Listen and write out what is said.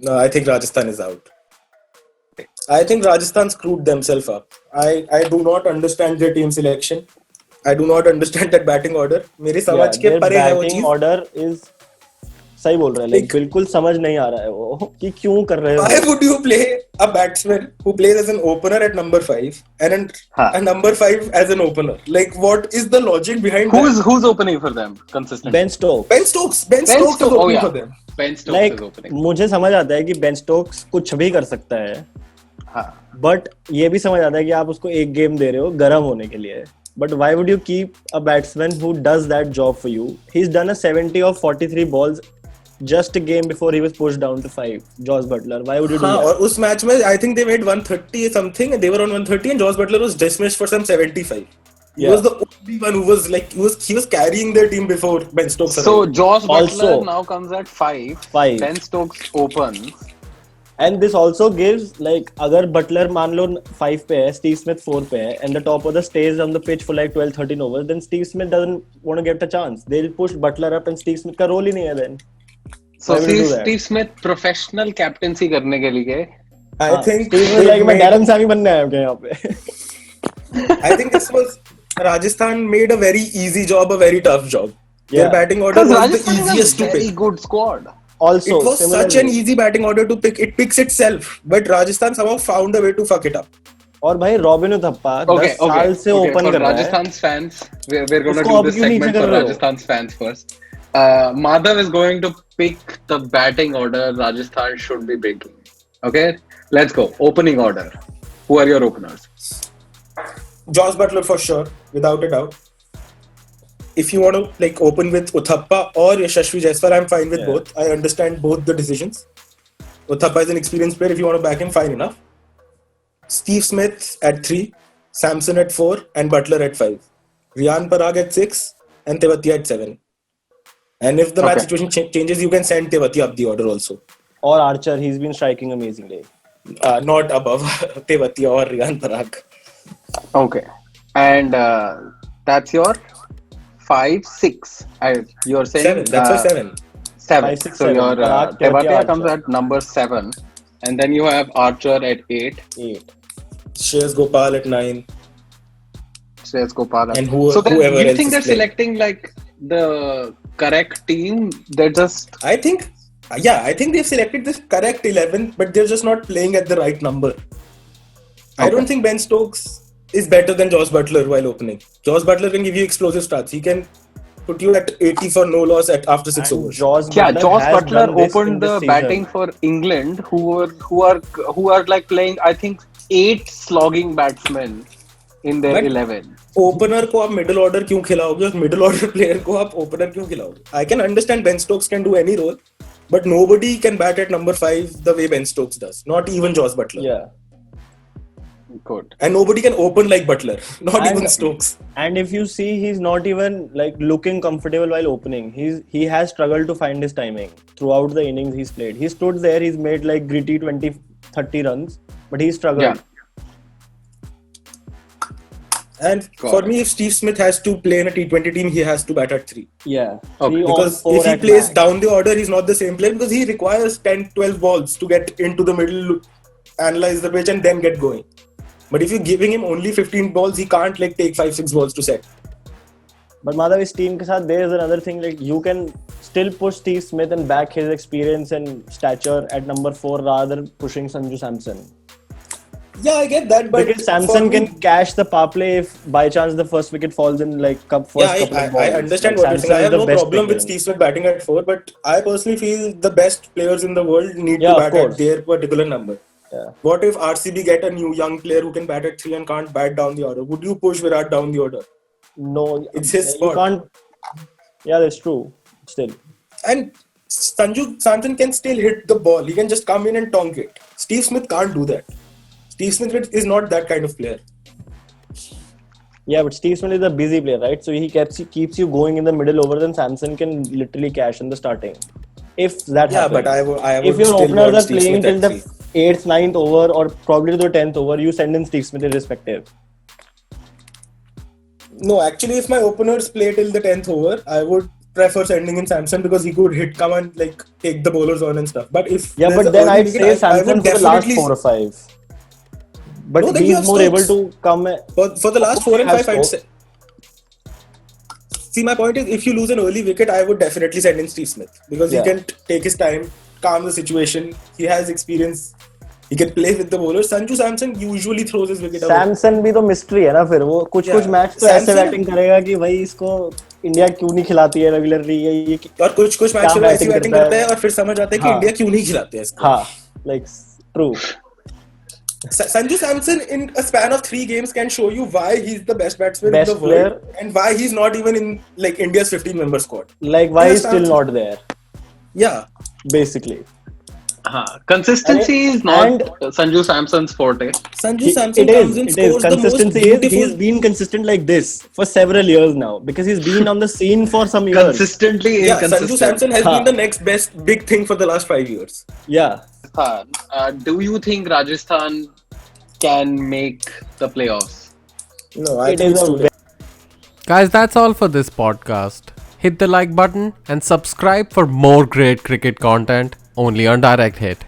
No, I think Rajasthan is out. I think Rajasthan screwed themselves up. I do not understand their team selection. I do not understand that batting order. मेरे समझ Yeah, के their परे है वो batting चीज. order is सही बोल रहे हैं, like Like, बिल्कुल समझ नहीं आ रहा है वो कि क्यों कर रहे why हो. would you play a batsman who plays as an opener at number 5 and हाँ. a number 5 as an opener? Like, what is the logic behind that? Who's opening for them consistently? Ben Stokes. Ben Stokes. Ben Ben Stokes is Stokes. Oh opening yeah. for them. Ben Stokes Like is opening. मुझे समझ आता है कि Ben Stokes कुछ भी कर सकता है, हाँ. बट ये भी समझ आता है कि आप उसको एक गेम दे रहे हो गर्म होने के लिए. But why would you keep a batsman who does that job for you? He's done a 70 of 43 balls just a game before he was pushed down to 5. Josh Butler. Why would you do हाँ, that? और उस match में I think they made 130 something and they were on 130 and Josh Butler was dismissed for some 75. He Yeah. was the only one who was like he was carrying their team before Ben Stokes So arrived. Josh Butler Also- now comes at 5. Five. Ben Stokes opens. And this also gives, like, अगर Buttler मान लो 5 पे है, Steve Smith 4 पे है, and the top order stays on the pitch for like 12-13 overs, then Steve Smith doesn't want to get a chance. They'll push Butler up and Steve Smith का role ही नहीं है then. So Why would you do that? Steve Smith professional captaincy करने के लिए I think Steve Smith they like मैं made- Darren Sami बनने आया हूँ क्या यहाँ पे. I think this was Rajasthan made a very easy job, a very tough job. Their Yeah. batting order because was Rajasthan the is easiest a to very pick. good squad. Also, It was such an easy batting order to pick. It picks itself, but Rajasthan somehow found a way to fuck it up. और भाई robin Uthappa Okay, 10 साल से okay. Open For कर रहा है. Rajasthan's fans, we're going to उसको do अब this क्यों नीचे segment कर for रहे हो? Rajasthan's fans first. Madhav is going to pick the batting order Rajasthan should be picking. Okay, let's go. Opening order. Who are your openers? Josh Butler for sure, without a doubt. If you want to like open with Uthappa or Yashasvi Jaiswal, I'm fine with Yeah. both. I understand both the decisions. Uthappa is an experienced player. If you want to back him, fine enough. Steve Smith at 3, Samson at 4, and Butler at 5. Riyan Parag at 6, and Tewati at 7. And if the match Okay. situation changes, you can send Tewati up the order also. और Archer, he's been striking amazingly. Not above Tewati or Riyan Parag. Okay, and that's your 5, 6. You're saying 7. That's why 7. 7. 5, 6, So 7. your Parag, Tewatia Archer. comes at number 7, and then you have Archer at 8. 8. Shreyas Gopal at 9. Shreyas Gopal. And so then whoever you else think is they're playing. selecting like the correct team? They're just I think they've selected the correct 11, but they're just not playing at the right number. I Okay. don't think Ben Stokes is better than Josh Butler while opening. Josh Butler can give you explosive starts. He can put you at 80 for no loss after 6 And overs. Josh yeah. Butler Josh has Butler done this in opened this the season. batting for England, who are like playing. I think 8 slogging batsmen in their But 11. Opener को आप middle order क्यों खिलाओगे और middle order player को आप opener क्यों खिलाओगे? I can understand Ben Stokes can do any role, but nobody can bat at number 5 the way Ben Stokes does. Not even Josh Butler. Yeah. Good. And nobody can open like Butler. Not And- even Stokes. And if you see, he's not even like looking comfortable while opening. He has struggled to find his timing throughout the innings he's played. He stood there, he's made like gritty 20-30 runs, but he struggled. Yeah. And Got for it. me, if Steve Smith has to play in a T20 team, he has to bat at 3. Yeah. Okay. 3 or Because 4 if he at plays max. down the order, he's not the same player because he requires 10-12 balls to get into the middle, analyze the pitch, and then get going. But if you're giving him only 15 balls, he can't like take 5-6 balls to set. But Madhav, his team के साथ there is another thing, like you can still push Steve Smith and back his experience and stature at number 4 rather than pushing Sanju Samson. Yeah, I get that, but Because Samson for me- can cash the power play if by chance the first wicket falls in like first Yeah, couple of balls. I understand Like, what you're Samson saying. I is have the no best problem pick with then. Steve Smith batting at 4, but I personally feel the best players in the world need Yeah, to of bat course. at their particular number. Yeah. What if RCB get a new young player who can bat at 3 and can't bat down the order? Would you push Virat down the order? No, It's his you spot. can't. Yeah, that's true. Still, And Sanju Samson can still hit the ball. He can just come in and tonk it. Steve Smith can't do that. Steve Smith is not that kind of player. yeah, but Steve Smith is a busy player, right? So he keeps you going in the middle over. Then Samson can literally cash in the starting, if that Yeah, happens. but I would If your still openers want are Steve playing Smith till at the 3. 8th, 9th over, or probably to the 10th over, you send in Steve Smith irrespective. No, actually, if my openers play till the 10th over, I would prefer sending in Samson because he could come and like take the bowlers on and stuff. But if Yeah, there's but a then early I'd wicket, say I Samson would for the last definitely 4 or 5. But No, then you he's have more able Stokes. to come. For the last 4 and Have 5, I'd Stokes. say. See, my point is, if you lose an early wicket, I would definitely send in Steve Smith because Yeah. he can take his time, calm the situation. He has experience. He can play with the bowlers. Sanju Samson usually throws his wicket away. Samson भी तो mystery है ना फिर वो कुछ Yeah. Match तो ऐसे Samson- batting करेगा कि भाई इसको इंडिया क्यों नहीं खिलाती है रेगुलरली ये और कुछ मैच में ऐसी batting बैटिंग करता करता है। है और फिर समझ आता है कि हाँ। इंडिया क्यों नहीं खिलाते हैं इसको। हाँ like true Sanju Samson in a span of 3 games can show you why he's the best batsman Best in the world and why he's not even in like India's 15-member squad. Like why Yeah, is still Samson. Not there Yeah. Basically Consistency And- is not Sanju Samson's forte. Sanju Samson it comes in, is scores the most consistency is beautiful. he's been consistent like this for several years now because he's been on the scene for some years. Consistently Yeah, Sanju inconsistent. Samson has Huh. been the next best big thing for the last 5 years. Yeah, Do you think Rajasthan can make the playoffs? No, I it think is it's a too late. Guys, that's all for this podcast. Hit the like button and subscribe for more great cricket content only on Direct Hit.